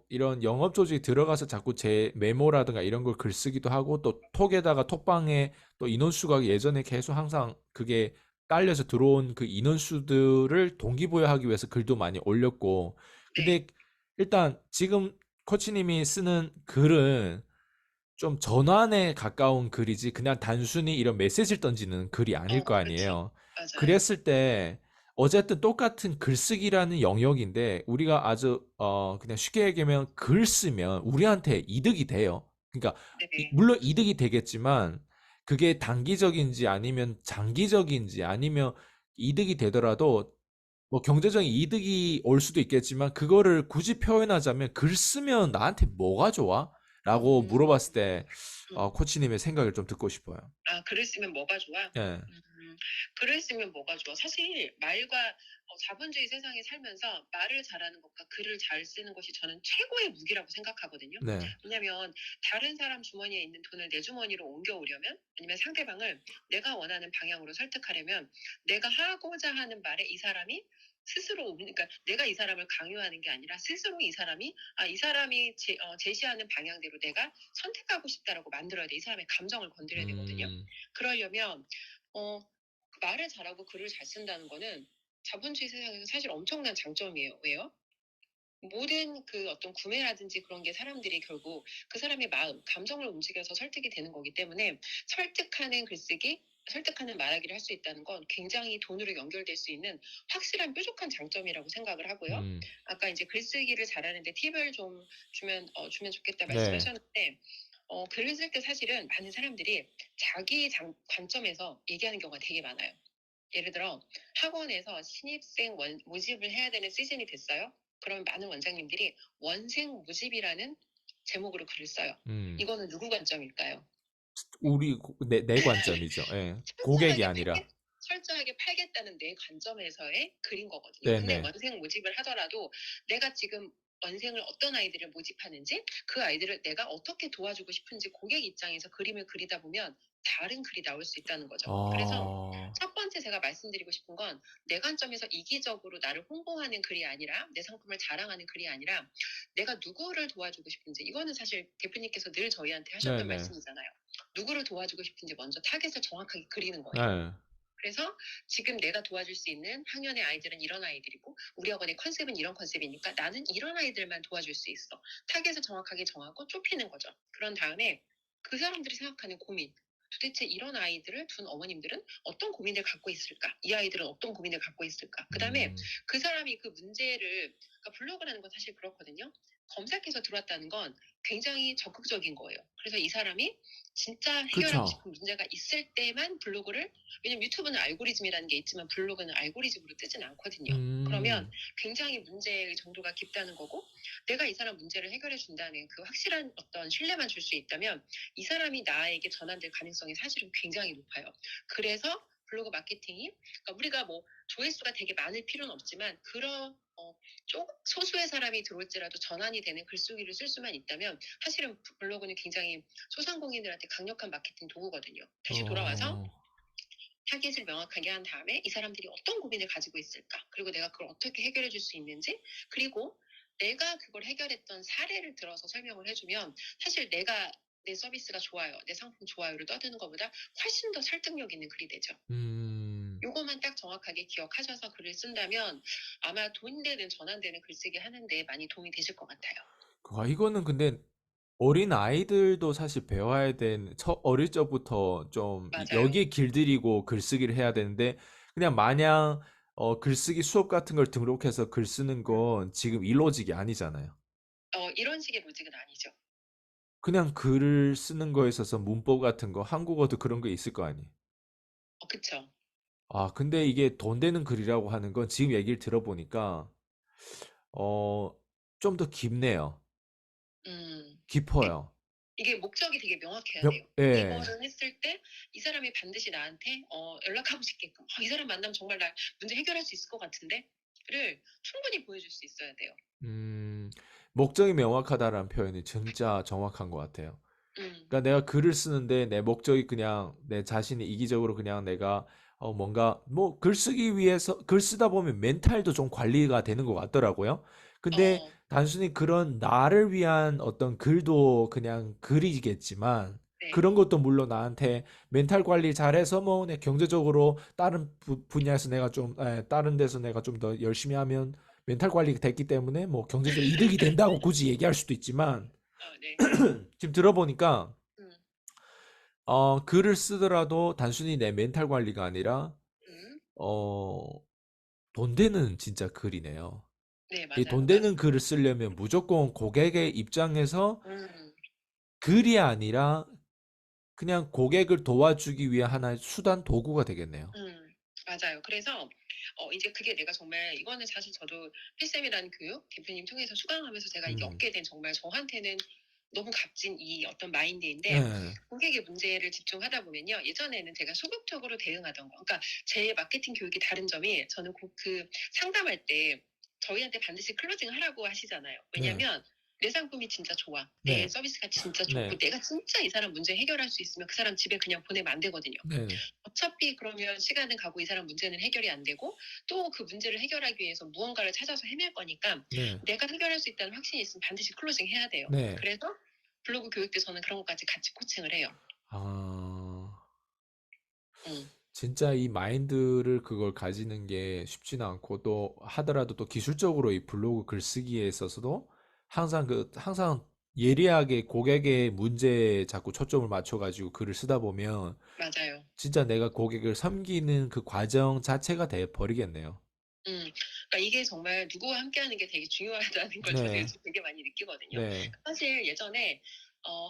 이런 영업 조직에 들어가서 자꾸 제 메모라든가 이런 걸 글쓰기도 하고 또 톡에다가 톡방에 또 인원수가 예전에 계속 항상 그게 깔려서 들어온 그 인원수들을 동기부여하기 위해서 글도 많이 올렸고 네. 근데 일단 지금 코치님이 쓰는 글은 좀 전환에 가까운 글이지 그냥 단순히 이런 메시지를 던지는 글이 아닐 거 그렇죠. 아니에요. 맞아요. 그랬을 때 어쨌든 똑같은 글쓰기라는 영역인데 우리가 아주 그냥 쉽게 얘기하면 글 쓰면 우리한테 이득이 돼요. 그러니까 네. 물론 이득이 되겠지만 그게 단기적인지 아니면 장기적인지 아니면 이득이 되더라도 뭐 경제적인 이득이 올 수도 있겠지만 그거를 굳이 표현하자면 글 쓰면 나한테 뭐가 좋아? 라고 음, 물어봤을 때 음. 코치님의 생각을 좀 듣고 싶어요. 글을 쓰면 뭐가 좋아? 예, 글을 쓰면 뭐가 좋아? 사실 말과 자본주의 세상에 살면서 말을 잘하는 것과 글을 잘 쓰는 것이 저는 최고의 무기라고 생각하거든요. 네, 왜냐하면 다른 사람 주머니에 있는 돈을 내 주머니로 옮겨오려면 아니면 상대방을 내가 원하는 방향으로 설득하려면 내가 하고자 하는 말에 이 사람이 스스로 그러니까 내가 이 사람을 강요하는 게 아니라 스스로 이 사람이 이 사람이 제시하는 방향대로 내가 선택하고 싶다라고 만들어야 돼. 이 사람의 감정을 건드려야 되거든요. 음, 그러려면 어, 말을 잘하고 글을 잘 쓴다는 거는 자본주의 세상에서 사실 엄청난 장점이에요. 왜요? 모든 그 어떤 구매라든지 그런 게 사람들이 결국 그 사람의 마음, 감정을 움직여서 설득이 되는 거기 때문에 설득하는 글쓰기, 설득하는 말하기를 할 수 있다는 건 굉장히 돈으로 연결될 수 있는 확실한 뾰족한 장점이라고 생각을 하고요. 음, 아까 이제 글쓰기를 잘하는데 팁을 좀 주면 좋겠다 네, 말씀하셨는데 글을 쓸 때 사실은 많은 사람들이 자기 관점에서 얘기하는 경우가 되게 많아요. 예를 들어 학원에서 신입생 모집을 해야 되는 시즌이 됐어요. 그러면 많은 원장님들이 원생 모집이라는 제목으로 글을 써요. 음, 이거는 누구 관점일까요? 내 관점이죠. 예, 고객이 철저하게 아니라. 철저하게 팔겠다는 내 관점에서의 글인 거거든요. 근데 네네. 원생 모집을 하더라도 내가 지금 원생을 어떤 아이들을 모집하는지 그 아이들을 내가 어떻게 도와주고 싶은지 고객 입장에서 그림을 그리다 보면 다른 글이 나올 수 있다는 거죠. 그래서 어, 첫 번째 제가 말씀드리고 싶은 건 내 관점에서 이기적으로 나를 홍보하는 글이 아니라 내 상품을 자랑하는 글이 아니라 내가 누구를 도와주고 싶은지 이거는 사실 대표님께서 늘 저희한테 하셨던 네네. 말씀이잖아요. 누구를 도와주고 싶은지 먼저 타겟을 정확하게 그리는 거예요. 네. 그래서 지금 내가 도와줄 수 있는 학년의 아이들은 이런 아이들이고 우리 학원의 컨셉은 이런 컨셉이니까 나는 이런 아이들만 도와줄 수 있어. 타겟을 정확하게 정하고 좁히는 거죠. 그런 다음에 그 사람들이 생각하는 고민. 도대체 이런 아이들을 둔 어머님들은 어떤 고민을 갖고 있을까? 이 아이들은 어떤 고민을 갖고 있을까? 그 다음에 그 사람이 그 문제를, 그러니까 블로그라는 건 사실 그렇거든요. 검색해서 들어왔다는 건 굉장히 적극적인 거예요. 그래서 이 사람이 진짜 해결하고 그쵸. 싶은 문제가 있을 때만 블로그를 왜냐면 유튜브는 알고리즘이라는 게 있지만 블로그는 알고리즘으로 뜨진 않거든요. 그러면 음, 굉장히 문제의 정도가 깊다는 거고 내가 이 사람 문제를 해결해 준다는 그 확실한 어떤 신뢰만 줄 수 있다면 이 사람이 나에게 전환될 가능성이 사실은 굉장히 높아요. 그래서 블로그 마케팅이 그러니까 우리가 뭐 조회수가 되게 많을 필요는 없지만 그런 조금 소수의 사람이 들어올지라도 전환이 되는 글쓰기를 쓸 수만 있다면 사실은 블로그는 굉장히 소상공인들한테 강력한 마케팅 도구거든요. 다시 돌아와서 어, 타깃을 명확하게 한 다음에 이 사람들이 어떤 고민을 가지고 있을까? 그리고 내가 그걸 어떻게 해결해 줄 수 있는지, 그리고 내가 그걸 해결했던 사례를 들어서 설명을 해주면 사실 내가 내 서비스가 좋아요, 내 상품 좋아요를 떠드는 것보다 훨씬 더 설득력 있는 글이 되죠. 음, 요거만 딱 정확하게 기억하셔서 글을 쓴다면 아마 돈되는 전환되는 글쓰기 하는데 많이 도움이 되실 것 같아요. 이거는 근데 어린 아이들도 사실 배워야 되는, 어릴 적부터 좀 맞아요. 여기에 길들이고 글쓰기를 해야 되는데, 그냥 마냥 글쓰기 수업 같은 걸 등록해서 글 쓰는 음. 건 지금 일로직이 아니잖아요. 이런 식의 로직은 아니죠. 그냥 글을 쓰는 거에 있어서 문법 같은 거, 한국어도 그런 게 있을 거 아니에요. 그쵸. 아, 근데 이게 돈 되는 글이라고 하는 건 지금 얘기를 들어보니까, 좀 더 깊네요. 네. 깊어요. 이게 목적이 되게 명확해야 돼요. 예. 이거를 했을 때 이 사람이 반드시 나한테 연락하고 싶게끔 이 사람 만나면 정말 나 문제 해결할 수 있을 것 같은데를 충분히 보여줄 수 있어야 돼요. 음, 목적이 명확하다라는 표현이 진짜 정확한 것 같아요. 음, 그러니까 내가 글을 쓰는데 내 목적이 그냥 내 자신이 이기적으로 그냥 내가 뭔가 뭐 글 쓰기 위해서 글 쓰다 보면 멘탈도 좀 관리가 되는 것 같더라고요. 근데 어, 단순히 그런 나를 위한 어떤 글도 그냥 글이겠지만 네, 그런 것도 물론 나한테 멘탈 관리 잘해서 뭐 내 경제적으로 다른 분야에서 내가 좀 다른 데서 내가 좀 더 열심히 하면 멘탈 관리가 됐기 때문에 뭐 경제적으로 이득이 된다고 굳이 얘기할 수도 있지만 네, 지금 들어보니까 음, 글을 쓰더라도 단순히 내 멘탈 관리가 아니라, 음, 어, 돈 되는 진짜 글이네요. 네, 이 돈 맞아요, 되는 맞습니다. 글을 쓰려면 무조건 고객의 입장에서 음, 글이 아니라 그냥 고객을 도와주기 위한 하나의 수단 도구가 되겠네요. 맞아요. 그래서 이제 그게 내가 정말 이거는 사실 저도 필쌤이라는 교육 대표님 통해서 수강하면서 제가 이게 음, 얻게 된 정말 저한테는 너무 값진 이 어떤 마인드인데 네, 고객의 문제를 집중하다 보면요. 예전에는 제가 소극적으로 대응하던 거. 그러니까 제 마케팅 교육이 다른 점이 저는 그 상담할 때 저희한테 반드시 클로징 하라고 하시잖아요. 네, 왜냐면 내 상품이 진짜 좋아. 내 네, 서비스가 진짜 좋고 네, 내가 진짜 이 사람 문제 해결할 수 있으면 그 사람 집에 그냥 보내면 안 되거든요. 네, 어차피 그러면 시간은 가고 이 사람 문제는 해결이 안 되고 또 그 문제를 해결하기 위해서 무언가를 찾아서 헤맬 거니까 네, 내가 해결할 수 있다는 확신이 있으면 반드시 클로징 해야 돼요. 네. 그래서 블로그 교육 때 저는 그런 것까지 같이 코칭을 해요. 아, 음, 진짜 이 마인드를 그걸 가지는 게 쉽지는 않고 또 하더라도 또 기술적으로 이 블로그 글쓰기에 있어서도 항상 예리하게 고객의 문제에 자꾸 초점을 맞춰가지고 글을 쓰다 보면 맞아요. 진짜 내가 고객을 섬기는 그 과정 자체가 돼 버리겠네요. 그러니까 이게 정말 누구와 함께하는 게 되게 중요하다는 걸 저도 네, 요즘 되게 많이 느끼거든요. 네, 사실 예전에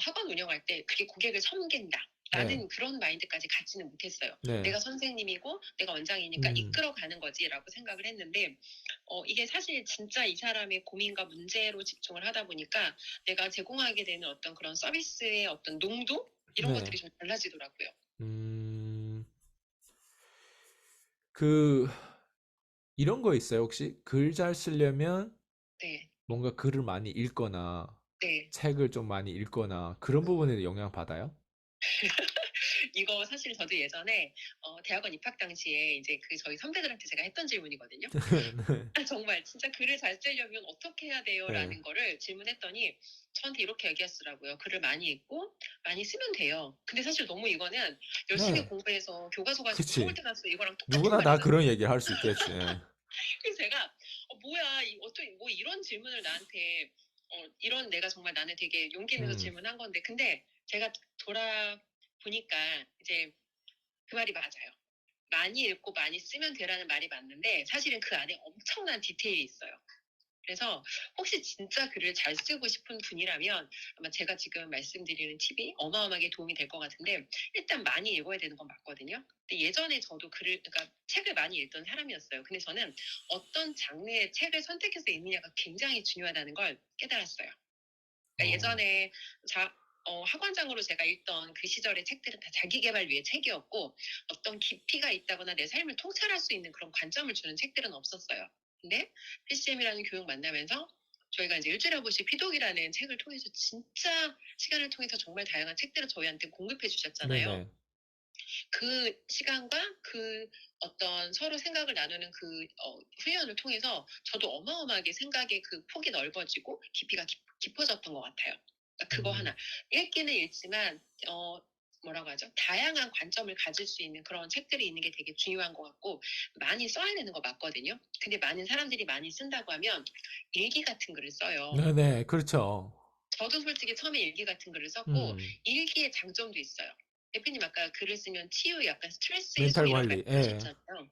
학원 운영할 때 그게 고객을 섬긴다. 네, 라는 그런 마인드까지 갖지는 못했어요. 네, 내가 선생님이고 내가 원장이니까 음, 이끌어가는 거지라고 생각을 했는데 이게 사실 진짜 이 사람의 고민과 문제로 집중을 하다 보니까 내가 제공하게 되는 어떤 그런 서비스의 어떤 농도 이런 네, 것들이 좀 달라지더라고요. 음, 그 이런 거 있어요 혹시? 글 잘 쓰려면 네, 뭔가 글을 많이 읽거나 네. 책을 좀 많이 읽거나 그런 부분에 영향 받아요? 이거 사실 저도 예전에 대학원 입학 당시에 이제 그 저희 선배들한테 제가 했던 질문이거든요. 네. 정말 진짜 글을 잘 쓰려면 어떻게 해야 돼요? 네. 라는 거를 질문했더니 저한테 이렇게 얘기하시더라고요. 글을 많이 읽고 많이 쓰면 돼요. 근데 사실 너무 이거는 열심히 네. 공부해서 교과서 가지고 그치. 서울대 가서 이거랑 똑같은 누구나 다 말이잖아요. 그런 얘기를 할 수 있겠지. 예. 그래서 제가 뭐야 어떻게 뭐 이런 질문을 나한테 이런 내가 정말 나는 되게 용기 내서 음. 질문한 건데 근데 제가 돌아보니까 이제 그 말이 맞아요. 많이 읽고 많이 쓰면 되라는 말이 맞는데 사실은 그 안에 엄청난 디테일이 있어요. 그래서 혹시 진짜 글을 잘 쓰고 싶은 분이라면 아마 제가 지금 말씀드리는 팁이 어마어마하게 도움이 될 것 같은데 일단 많이 읽어야 되는 건 맞거든요. 근데 예전에 저도 그러니까 책을 많이 읽던 사람이었어요. 근데 저는 어떤 장르의 책을 선택해서 읽느냐가 굉장히 중요하다는 걸 깨달았어요. 그러니까 어. 예전에 학원장으로 제가 읽던 그 시절의 책들은 다 자기 개발 위의 책이었고 어떤 깊이가 있다거나 내 삶을 통찰할 수 있는 그런 관점을 주는 책들은 없었어요. 근데 PCM이라는 교육 만나면서 저희가 이제 일주일에 한 번씩 피독이라는 책을 통해서 진짜 시간을 통해서 정말 다양한 책들을 저희한테 공급해 주셨잖아요. 네네. 그 시간과 그 어떤 서로 생각을 나누는 그 훈련을 통해서 저도 어마어마하게 생각의 그 폭이 넓어지고 깊이가 깊어졌던 것 같아요. 그러니까 그거 음, 하나. 읽기는 읽지만 뭐라고 하죠? 다양한 관점을 가질 수 있는 그런 책들이 있는 게 되게 중요한 것 같고 많이 써야 되는 거 맞거든요. 근데 많은 사람들이 많이 쓴다고 하면 일기 같은 글을 써요. 네네, 그렇죠. 저도 솔직히 처음에 일기 같은 글을 썼고 음, 일기의 장점도 있어요. 대표님 아까 글을 쓰면 치유, 약간 스트레스 해소 멘탈 이런 관리, 예. 말씀하셨잖아요.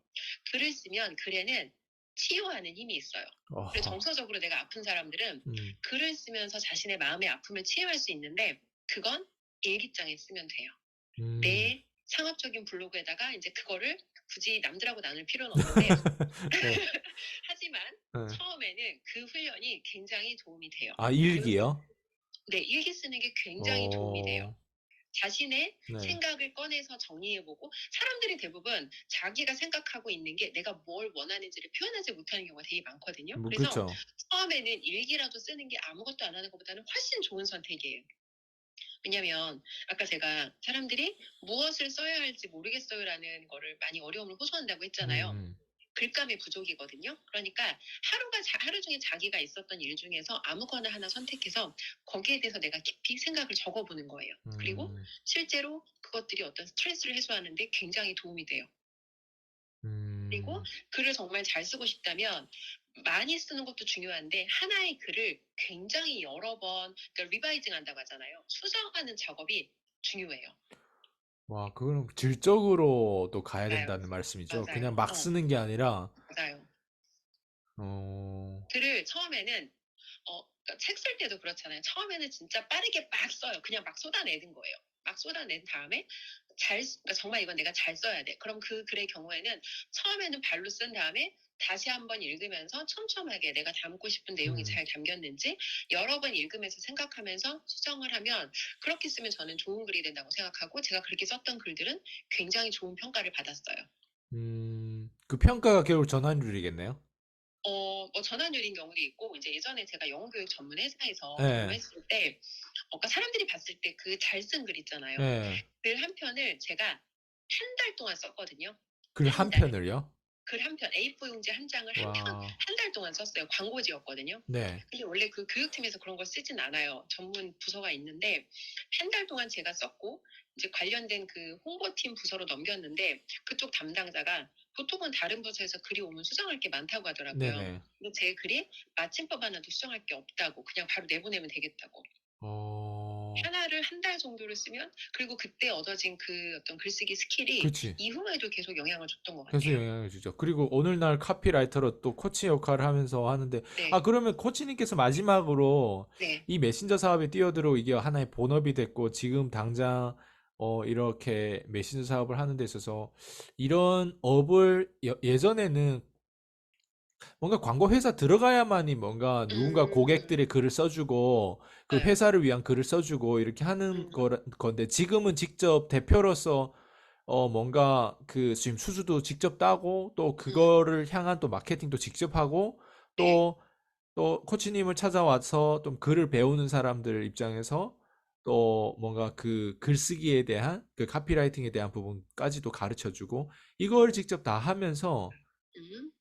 글을 쓰면 글에는 치유하는 힘이 있어요. 그래서 어허, 정서적으로 내가 아픈 사람들은 음, 글을 쓰면서 자신의 마음의 아픔을 치유할 수 있는데 그건 일기장에 쓰면 돼요. 음, 내 상업적인 블로그에다가 이제 그거를 굳이 남들하고 나눌 필요는 없는데 네, 하지만 네. 처음에는 그 훈련이 굉장히 도움이 돼요. 아, 그 일기요? 네, 일기 쓰는 게 굉장히 도움이 돼요. 어, 자신의 네. 생각을 꺼내서 정리해보고 사람들이 대부분 자기가 생각하고 있는 게 내가 뭘 원하는지를 표현하지 못하는 경우가 되게 많거든요. 뭐, 그래서 그렇죠. 처음에는 일기라도 쓰는 게 아무것도 안 하는 것보다는 훨씬 좋은 선택이에요. 왜냐면 아까 제가 사람들이 무엇을 써야 할지 모르겠어요라는 거를 많이 어려움을 호소한다고 했잖아요. 음, 글감의 부족이거든요. 그러니까 하루 중에 자기가 있었던 일 중에서 아무거나 하나 선택해서 거기에 대해서 내가 깊이 생각을 적어보는 거예요. 그리고 음, 실제로 그것들이 어떤 스트레스를 해소하는데 굉장히 도움이 돼요. 그리고 음. 글을 정말 잘 쓰고 싶다면 많이 쓰는 것도 중요한데 하나의 글을 굉장히 여러 번 그러니까 리바이징 한다고 하잖아요. 수정하는 작업이 중요해요. 와, 그거는 질적으로 또 가야 맞아요. 된다는 말씀이죠. 맞아요. 그냥 막 쓰는 게 아니라, 맞아요. 어, 글을 처음에는 그러니까 책 쓸 때도 그렇잖아요. 처음에는 진짜 빠르게 막 써요. 그냥 막 쏟아내는 거예요. 막 쏟아낸 다음에 그러니까 정말 이건 내가 잘 써야 돼. 그럼 그 글의 경우에는 처음에는 발로 쓴 다음에 다시 한번 읽으면서 촘촘하게 내가 담고 싶은 내용이 음, 잘 담겼는지 여러 번 읽으면서 생각하면서 수정을 하면 그렇게 쓰면 저는 좋은 글이 된다고 생각하고 제가 그렇게 썼던 글들은 굉장히 좋은 평가를 받았어요. 그 평가가 결국 전환율이겠네요. 뭐 전환율인 경우도 있고 이제 예전에 제가 영어 교육 전문 회사에서 예, 근무했을 때 그러니까 사람들이 봤을 때 그 잘 쓴 글 있잖아요. 예. 글 한 편을 제가 한 달 동안 썼거든요. 글 한 한 달. 편을요? 글 한 편, A4 용지 한 장을 와, 한 달 동안 썼어요. 광고지였거든요. 네. 근데 원래 그 교육팀에서 그런 걸 쓰진 않아요. 전문 부서가 있는데 한 달 동안 제가 썼고 이제 관련된 그 홍보팀 부서로 넘겼는데 그쪽 담당자가 보통은 다른 부서에서 글이 오면 수정할 게 많다고 하더라고요. 네네. 근데 제 글이 마침법 하나도 수정할 게 없다고 그냥 바로 내보내면 되겠다고. 어, 하나를 한 달 정도를 쓰면 그리고 그때 얻어진 그 어떤 글쓰기 스킬이 그치. 이후에도 계속 영향을 줬던 것 계속 같아요. 영향을 주죠. 그리고 오늘날 카피라이터로 또 코치 역할을 하면서 하는데, 아, 네, 그러면 코치님께서 마지막으로 네. 이 메신저 사업에 뛰어들어 이게 하나의 본업이 됐고, 지금 당장, 이렇게 메신저 사업을 하는 데 있어서, 이런 업을 예전에는 뭔가 광고 회사 들어가야만이 뭔가 누군가 고객들의 글을 써주고 그 맞아요. 회사를 위한 글을 써주고 이렇게 하는 음, 건데 지금은 직접 대표로서 뭔가 그 지금 수주도 직접 따고 또 음, 그거를 향한 또 마케팅도 직접 하고 네. 또 코치님을 찾아와서 좀 글을 배우는 사람들 입장에서 또 뭔가 그 글쓰기에 대한 그 카피라이팅에 대한 부분까지도 가르쳐 주고 이걸 직접 다 하면서 음.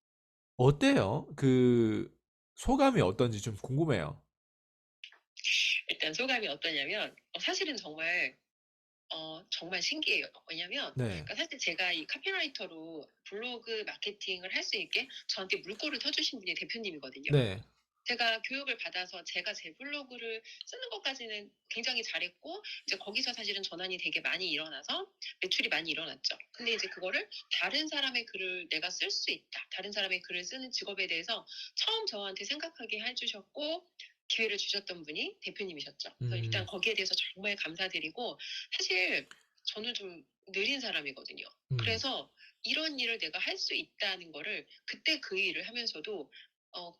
어때요? 그 소감이 어떤지 좀 궁금해요. 일단 소감이 어떠냐면 사실은 정말 신기해요. 왜냐면 네. 그러니까 사실 제가 이 카피라이터로 블로그 마케팅을 할 수 있게 저한테 물꼬를 터주신 분이 대표님이거든요. 네. 제가 교육을 받아서 제가 제 블로그를 쓰는 것까지는 굉장히 잘했고 이제 거기서 사실은 전환이 되게 많이 일어나서 매출이 많이 일어났죠. 근데 이제 그거를 다른 사람의 글을 내가 쓸 수 있다. 다른 사람의 글을 쓰는 직업에 대해서 처음 저한테 생각하게 해주셨고 기회를 주셨던 분이 대표님이셨죠. 그래서 일단 음, 거기에 대해서 정말 감사드리고 사실 저는 좀 느린 사람이거든요. 음, 그래서 이런 일을 내가 할 수 있다는 거를 그때 그 일을 하면서도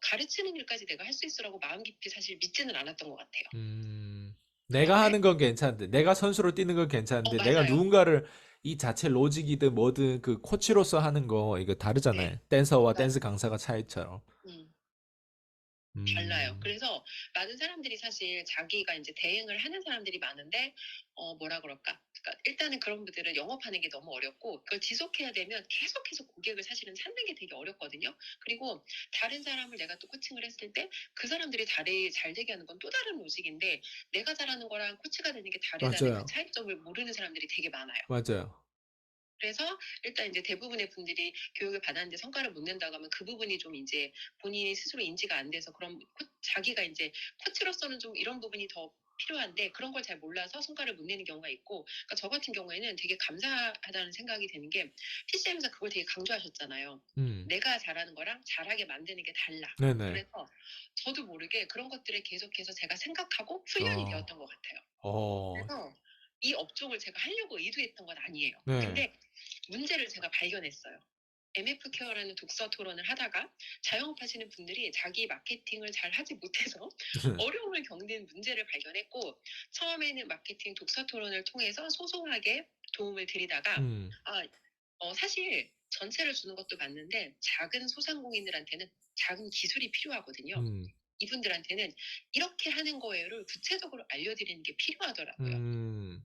가르치는 일까지 내가 할 수 있으라고 마음 깊이 사실 믿지는 않았던 것 같아요. 음, 내가 그런데 하는 건 괜찮은데, 내가 선수로 뛰는 건 괜찮은데, 내가 맞아요. 누군가를 이 자체 로직이든 뭐든 그 코치로서 하는 거 이거 다르잖아요. 네, 댄서와 댄스 맞아요. 강사가 차이처럼. 음. 달라요. 음, 그래서 많은 사람들이 사실 자기가 이제 대행을 하는 사람들이 많은데, 뭐라 그럴까. 그러니까 일단은 그런 분들은 영업하는 게 너무 어렵고, 그걸 지속해야 되면 계속해서 고객을 사실은 찾는 게 되게 어렵거든요. 그리고 다른 사람을 내가 또 코칭을 했을 때 그 사람들이 잘 되게 하는 건 또 다른 로직인데, 내가 잘하는 거랑 코치가 되는 게 다르다는 그 맞아요. 차이점을 모르는 사람들이 되게 많아요. 맞아요. 그래서 일단 이제 대부분의 분들이 교육을 받았는데 성과를 못 낸다고 하면 그 부분이 좀 이제 본인이 스스로 인지가 안 돼서 그런 자기가 이제 코치로서는 좀 이런 부분이 더 필요한데 그런 걸 잘 몰라서 성과를 못 내는 경우가 있고, 그러니까 저 같은 경우에는 되게 감사하다는 생각이 드는 게 PCM에서 그걸 되게 강조하셨잖아요. 음, 내가 잘하는 거랑 잘하게 만드는 게 달라. 네네. 그래서 저도 모르게 그런 것들을 계속해서 제가 생각하고 훈련이 어, 되었던 것 같아요. 어, 그래서 이 업종을 제가 하려고 의도했던 건 아니에요. 네. 근데 문제를 제가 발견했어요. MF 케어라는 독서 토론을 하다가 자영업하시는 분들이 자기 마케팅을 잘 하지 못해서 어려움을 겪는 문제를 발견했고, 처음에는 마케팅 독서 토론을 통해서 소소하게 도움을 드리다가 음, 사실 전체를 주는 것도 맞는데 작은 소상공인들한테는 작은 기술이 필요하거든요. 음, 이분들한테는 이렇게 하는 거예요를 구체적으로 알려드리는 게 필요하더라고요. 음,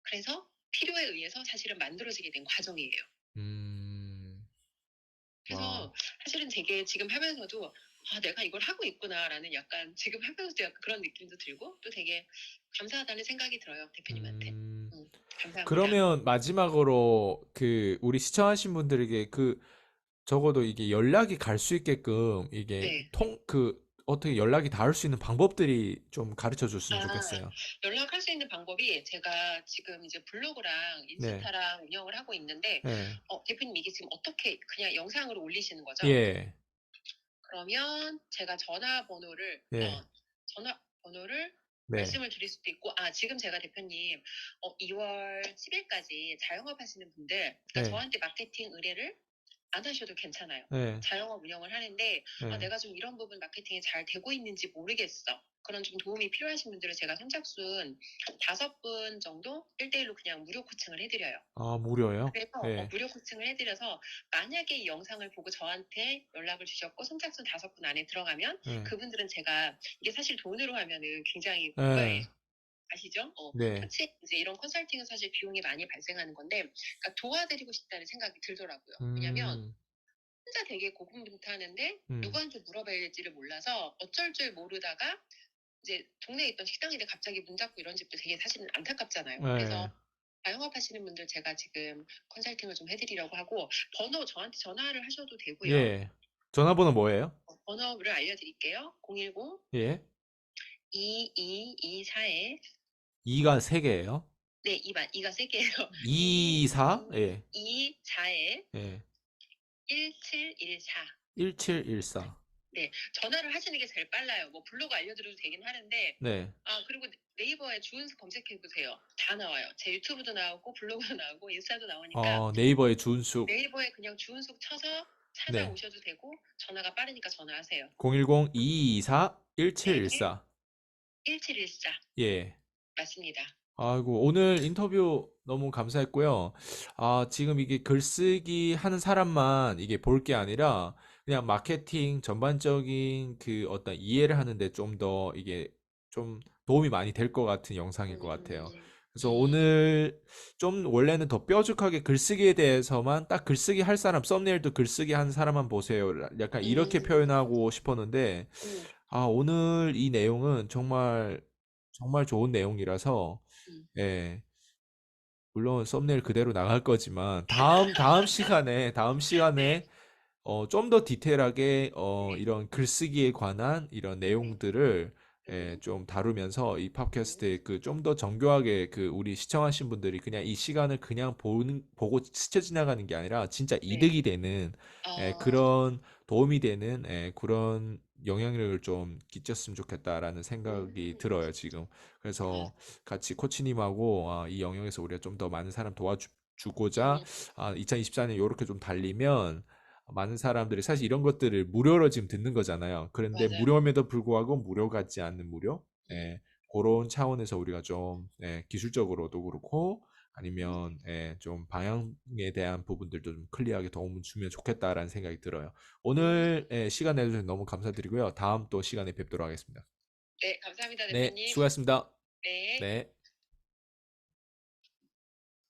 그래서 필요에 의해서 사실은 만들어지게 된 과정이에요. 음, 와, 그래서 사실은 되게 지금 하면서도 내가 이걸 하고 있구나라는 약간 지금 하면서도 약간 그런 느낌도 들고 또 되게 감사하다는 생각이 들어요, 대표님한테. 음. 감사합니다. 그러면 마지막으로 그 우리 시청하신 분들에게 그 적어도 이게 연락이 갈 수 있게끔 이게 네. 어떻게 연락이 닿을 수 있는 방법들이 좀 가르쳐 줬으면 아, 좋겠어요. 연락할 수 있는 방법이 제가 지금 이제 블로그랑 네, 인스타랑 운영을 하고 있는데, 네, 대표님 이게 지금 어떻게 그냥 영상으로 올리시는 거죠? 예, 그러면 제가 예, 전화번호를 네, 말씀을 드릴 수도 있고, 지금 제가 대표님, 2월 10일까지 자영업 하시는 분들, 그러니까 네, 저한테 마케팅 의뢰를 안 하셔도 괜찮아요. 네, 자영업 운영을 하는데, 네. 내가 좀 이런 부분 마케팅이 잘 되고 있는지 모르겠어. 그런 좀 도움이 필요하신 분들은 제가 선착순 5분 정도 1대1로 그냥 무료 코칭을 해드려요. 아, 무료요? 그래서 예, 무료 코칭을 해드려서 만약에 이 영상을 보고 저한테 연락을 주셨고 선착순 5분 안에 들어가면 예, 그분들은 제가 이게 사실 돈으로 하면은 굉장히 고가의 예, 아시죠? 네, 코칭 이제 이런 컨설팅은 사실 비용이 많이 발생하는 건데, 그러니까 도와드리고 싶다는 생각이 들더라고요. 왜냐면 음, 혼자 되게 고군분투하는데 음, 누구한테 물어봐야 될지를 몰라서 어쩔 줄 모르다가 이제 동네에 있던 식당인데 갑자기 문 닫고 이런 집도 되게 사실은 안타깝잖아요. 그래서 예, 자영업하시는 분들 제가 지금 컨설팅을 좀 해드리려고 하고, 저한테 전화를 하셔도 되고요. 예. 전화번호 뭐예요? 번호를 알려드릴게요. 010 예, 2224에, 2가 3개예요? 네, 2가 세 개예요. 24? 예, 2224에 예, 1714. 1714. 네, 전화를 하시는 게 제일 빨라요. 뭐 블로그 알려드려도 되긴 하는데, 네. 그리고 네이버에 주은숙 검색해보세요. 다 나와요. 제 유튜브도 나오고 블로그도 나오고 인스타도 나오니까 네이버의 준숙. 네이버에 그냥 주은숙 쳐서 네. 찾아오셔도 되고, 전화가 빠르니까 전화하세요. 010-2224-1714. 네, 1714. 예. 맞습니다. 아이고, 오늘 인터뷰 너무 감사했고요. 지금 이게 글쓰기 하는 사람만 이게 볼 게 아니라 그냥 마케팅 전반적인 그 어떤 이해를 하는데 좀 더 이게 좀 도움이 많이 될 것 같은 영상일 것 같아요. 그래서 오늘 좀 원래는 더 뾰족하게 글쓰기에 대해서만 딱 글쓰기 할 사람, 썸네일도 글쓰기 하는 사람만 보세요. 약간 이렇게 표현하고 싶었는데, 음, 오늘 이 내용은 정말 정말 좋은 내용이라서 음. 예. 물론 썸네일 그대로 나갈 거지만 다음 네, 시간에 좀 더 디테일하게 네, 이런 글쓰기에 관한 이런 네. 내용들을 음, 좀 다루면서 이 음. 팟캐스트에 그 좀 더 정교하게 그 우리 시청하신 분들이 그냥 이 시간을 그냥 보고 스쳐 지나가는 게 아니라 진짜 네. 이득이 되는 어, 그런 도움이 되는 그런 영향력을 좀 끼쳤으면 좋겠다라는 음, 생각이 들어요, 지금. 아, 그래서 같이 코치님하고 이 영역에서 우리가 좀 더 많은 사람 도와주고자 음, 2024년 이렇게 좀 달리면 많은 사람들이 사실 이런 것들을 무료로 지금 듣는 거잖아요. 그런데 맞아요. 무료임에도 불구하고 무료 같지 않는 무료? 음, 예, 그런 차원에서 우리가 좀 기술적으로도 그렇고 아니면 좀 방향에 대한 부분들도 좀 클리어하게 도움을 주면 좋겠다라는 생각이 들어요. 음, 오늘 시간 내주셔서 너무 감사드리고요. 다음 또 시간에 뵙도록 하겠습니다. 네, 감사합니다, 네, 대표님. 수고하셨습니다. 네. 네.